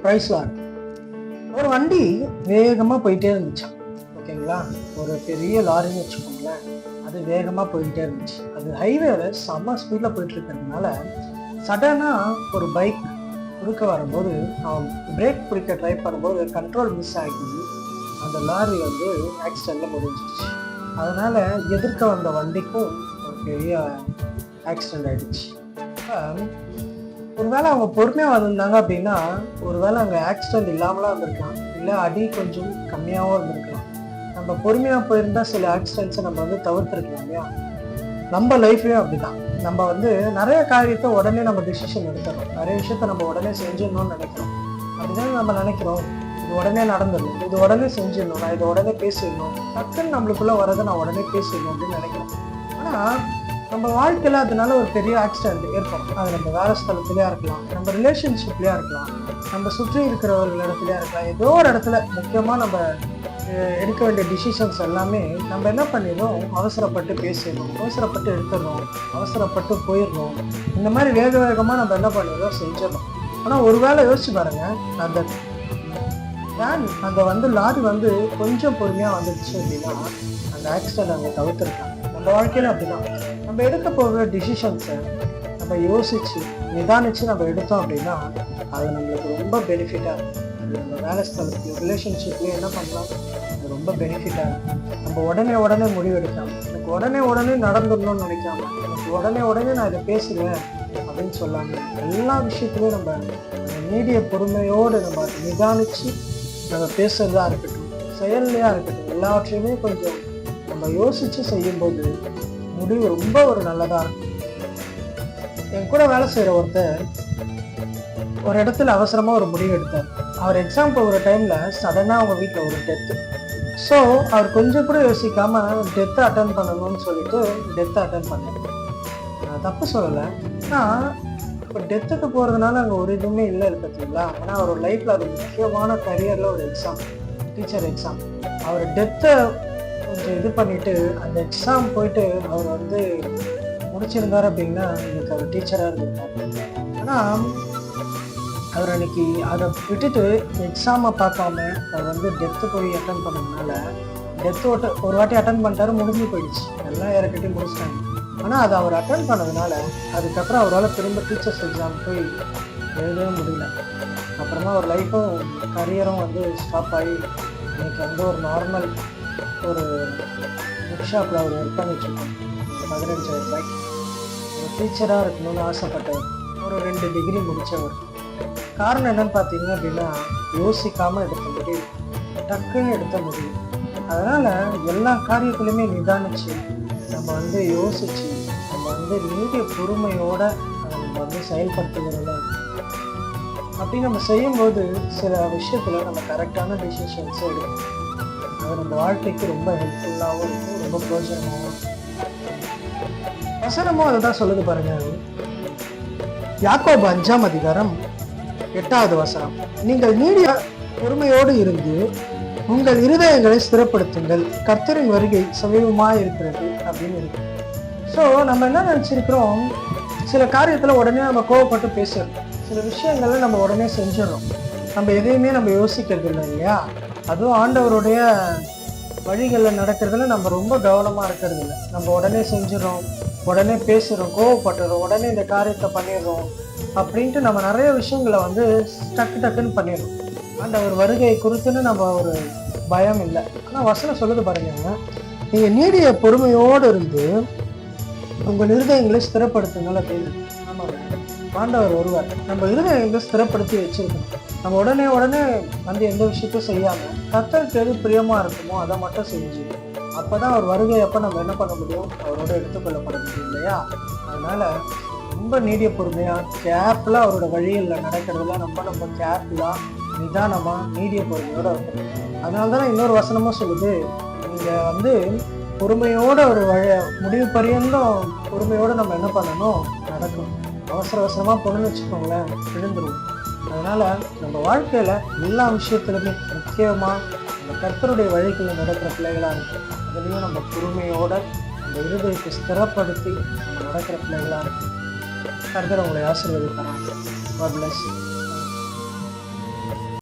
Price Lord. ஒரு வண்டி வேகமாக போயிட்டே இருந்துச்சான். ஓகேங்களா, ஒரு பெரிய லாரின்னு வச்சுக்கோங்களேன். அது வேகமாக போயிட்டே இருந்துச்சு. அது ஹைவேல செம்ம ஸ்பீடில் போயிட்டு இருக்கிறதுனால சடனாக ஒரு பைக் குறுக்க வரும்போது அவன் பிரேக் பிடிக்க ட்ரை பண்ணும்போது கண்ட்ரோல் மிஸ் ஆகி அந்த லாரி வந்து ஆக்சிடெண்ட்டில் முடிஞ்சிடுச்சு. அதனால் எதிர்க்க வந்த வண்டிக்கும் ஒரு பெரிய ஆக்சிடெண்ட் ஆகிடுச்சு. ஒருவேளை அவங்க பொறுமையாக வந்திருந்தாங்க அப்படின்னா ஒருவேளை அங்கே ஆக்சிடெண்ட் இல்லாமலாம் இருந்திருக்கலாம், இல்லை அடி கொஞ்சம் கம்மியாகவும் இருந்திருக்கலாம். நம்ம பொறுமையாக போயிருந்தால் சில ஆக்சிடென்ட்ஸை நம்ம வந்து தவிர்த்துருக்கலாம் இல்லையா? நம்ம லைஃப்லேயும் அப்படிதான். நம்ம வந்து நிறைய காரியத்தை உடனே நம்ம டிசிஷன் எடுத்துறோம், நிறைய விஷயத்த நம்ம உடனே செஞ்சிடணும்னு நினைக்கிறோம். அப்படிதான் நம்ம நினைக்கிறோம், இது உடனே நடந்துடணும், இது உடனே செஞ்சிடணும், நான் இதை உடனே பேசிடணும், டக்குன்னு நம்மளுக்குள்ள வரதை நான் உடனே பேசிடணும் அப்படின்னு நினைக்கிறோம். ஆனால் நம்ம வாழ்க்கையில் அதனால ஒரு பெரிய ஆக்சிடென்ட் ஏற்படும். அது நம்ம வேலை ஸ்தலத்துலேயா இருக்கலாம், நம்ம ரிலேஷன்ஷிப்லேயா இருக்கலாம், நம்ம சுற்றி இருக்கிறவர்கள் இடத்துலையா இருக்கலாம். ஏதோ ஒரு இடத்துல முக்கியமாக நம்ம எடுக்க வேண்டிய டிசிஷன்ஸ் எல்லாமே நம்ம என்ன பண்ணிடுறோம், அவசரப்பட்டு பேசிடணும், அவசரப்பட்டு எடுத்துடணும், அவசரப்பட்டு போயிடணும். இந்த மாதிரி வேக வேகமாக நம்ம என்ன பண்ணிடுறோம், செஞ்சிடணும். ஆனால் ஒரு வேளை யோசிச்சு பாருங்க, அந்த வேன் அந்த வந்து லாரி வந்து கொஞ்சம் பொறுமையாக வந்துடுச்சு அப்படின்னா அந்த ஆக்சிடென்ட் அங்கே தவிர்த்துருக்காங்க. நம்ம வாழ்க்கையில அப்படிதான். நம்ம எடுக்க போகிற டிசிஷன்ஸை நம்ம யோசிச்சு நிதானிச்சு நம்ம எடுத்தோம் அப்படின்னா அது நம்மளுக்கு ரொம்ப பெனிஃபிட்டாக இருக்கும். அது நம்ம வேலை ஸ்தலத்துலையும் ரிலேஷன்ஷிப்லையும் என்ன பண்ணலாம், அது ரொம்ப பெனிஃபிட்டாக இருக்கும். நம்ம உடனே முடிவெடுக்காம, எனக்கு உடனே நடந்துடணும்னு நினைக்காம, எனக்கு உடனே நான் இதை பேசுகிறேன் அப்படின்னு சொல்லாமல் எல்லா விஷயத்துலையும் நம்ம நீடிய பொறுமையோடு நம்ம நிதானிச்சு நம்ம பேசுறதா இருக்கட்டும், செயல்லையா இருக்கட்டும், எல்லாவற்றையுமே கொஞ்சம் நம்ம யோசிச்சு செய்யும்போது முடிவு ரொம்ப ஒரு நல்லதா இருக்கும். என் கூட வேலை செய்யற ஒருத்தர் ஒரு இடத்துல அவசரமா ஒரு முடிவு எடுத்தார். அவர் எக்ஸாம் போகிற டைம்ல சடனா அவங்க வீட்டில் ஒரு டெத்து. ஸோ அவர் கொஞ்சம் கூட யோசிக்காம டெத்தை அட்டன் பண்ணணும்னு சொல்லிட்டு டெத்தை அட்டன் பண்ணார். நான் தப்பு சொல்லலை, ஆனால் இப்போ டெத்துக்கு போகிறதுனால அங்கே ஒரு இதுவுமே இல்லை பார்த்தீங்களா? ஏன்னா அவர் லைஃப்பில் அது முக்கியமான கரியரில் ஒரு எக்ஸாம், டீச்சர் எக்ஸாம். அவர் டெத்தை கொஞ்சம் இது பண்ணிட்டு அந்த எக்ஸாம் போயிட்டு அவர் வந்து முடிச்சிருந்தார் அப்படின்னா இன்னைக்கு அவர் டீச்சராக இருந்திருக்கார். ஆனால் அவர் அன்னைக்கு அதை விட்டுட்டு எக்ஸாமை பார்க்காம அவர் வந்து டெத்து போய் அட்டன் பண்ணதுனால டெத்து ஒரு வாட்டி அட்டன் பண்ணிட்டாரு, முடிஞ்சு போயிடுச்சு, எல்லாம் யார்கிட்டையும் முடிச்சிட்டாங்க. ஆனால் அதை அவர் அட்டன் பண்ணதுனால அதுக்கப்புறம் அவரால் திரும்ப டீச்சர்ஸ் எக்ஸாம் போய் எழுதவே முடியல. அப்புறமா அவர் லைஃப்பும் கரியரும் வந்து ஸ்டாப் ஆகி இன்னைக்கு வந்து ஒரு நார்மல் ஒரு புக் ஷாப்பில் அவர் ஒர்க் பண்ணிட்டுருக்கோம். 15,000 ரூபாய்க்கு ஒரு டீச்சராக இருக்கணும்னு ஆசைப்பட்டவர், ஒரு 2 டிகிரி முடித்தவர். காரணம் என்னன்னு பார்த்தீங்க அப்படின்னா யோசிக்காமல் எடுத்த முடிவு, டக்குன்னு எடுத்த முடிவு. அதனால் எல்லா காரியத்திலுமே நிதானிச்சு நம்ம வந்து யோசித்து நம்ம வந்து நீடிய பொறுமையோட நம்ம வந்து செயல்படுத்துகிறத அப்படி நம்ம செய்யும்போது சில விஷயத்தில் நம்ம கரெக்டான டிசிஷன்ஸ் எடுக்கணும். அது நம்ம வாழ்க்கைக்கு ரொம்ப ஹெல்ப்ஃபுல்லாகவும் இருக்கும், ரொம்ப பிரோஜனமாகவும் இருக்கும். வசனமும் அதை தான் சொல்லுது பாருங்க. யாக்கோபு 5ஆம் அதிகாரம் 8வது வசனம், நீங்கள் நீடிய பொறுமையோடு இருந்து உங்கள் இருதயங்களை ஸ்திரப்படுத்துங்கள், கர்த்தரின் வருகை சமீபமாக இருக்கிறது அப்படின்னு இருக்கு. ஸோ நம்ம என்ன நினச்சிருக்கிறோம், சில காரியத்தில் உடனே நம்ம கோவப்பட்டு பேசுறோம், சில விஷயங்களை நம்ம உடனே செஞ்சிடறோம், நம்ம எதையுமே நம்ம யோசிக்கிறது இல்லை இல்லையா? அதுவும் ஆண்டவருடைய வழிகளில் நடக்கிறதுல நம்ம ரொம்ப கவனமாக இருக்கிறது இல்லை. நம்ம உடனே செஞ்சிடறோம், உடனே பேசுகிறோம், கோவப்படுறோம், உடனே இந்த காரியத்தை பண்ணிடுறோம் அப்படின்ட்டு நம்ம நிறைய விஷயங்களை வந்து டக்குன்னு பண்ணிடுறோம். ஆண்டவர் வருகை குறித்துன்னு நம்ம ஒரு பயம் இல்லை. ஆனால் வசனம் சொல்லுது பாருங்க, நீங்கள் நீடிய பொறுமையோடு இருந்து உங்கள் இருதயங்களை ஸ்திரப்படுத்துங்கள் அப்படின்னு. ஆமாங்க, ஆண்டவர் ஒருவர் நம்ம இருதயங்களை ஸ்திரப்படுத்தி வச்சிருக்கணும். நம்ம உடனே வந்து எந்த விஷயத்தையும் செய்யாமல் கர்த்தருக்கு எது பிரியமாக இருக்குமோ அதை மட்டும் செஞ்சு அப்போ தான் அவர் வருகை அப்போ நம்ம என்ன பண்ண முடியும், அவரோட எடுத்துக்கொள்ளப்பட முடியும் இல்லையா? அதனால் ரொம்ப நீடிய பொறுமையாக கேர்ஃபுல்லாக அவரோட வழிகளில் நடக்கிறதுலாம் நம்ம கேர்ஃபுல்லாக நிதானமாக நீடிய பொறுமையோடு இருக்கணும். அதனால தானே இன்னொரு வசனமும் சொல்லுது, நீங்கள் வந்து பொறுமையோடு ஒரு முடிவு பரியந்தும் பொறுமையோடு நம்ம என்ன பண்ணணும், நடக்கணும். அவசரமாக பொண்ணுன்னு வச்சுக்கோங்களேன், விழுந்துருவோம். அதனால் நம்ம வாழ்க்கையில் எல்லா விஷயத்துலையுமே முக்கியமாக நம்ம கர்த்தருடைய வழிகளில் நடக்கிற பிள்ளைகளாக இருக்கும். அதுலேயும் நம்ம பொறுமையோட நம்ம இருதயத்தை ஸ்திரப்படுத்தி நம்ம நடக்கிற பிள்ளைகளாக இருக்கும். கர்த்தர் உங்களை ஆசீர்வதிப்பாராங்க. God bless you.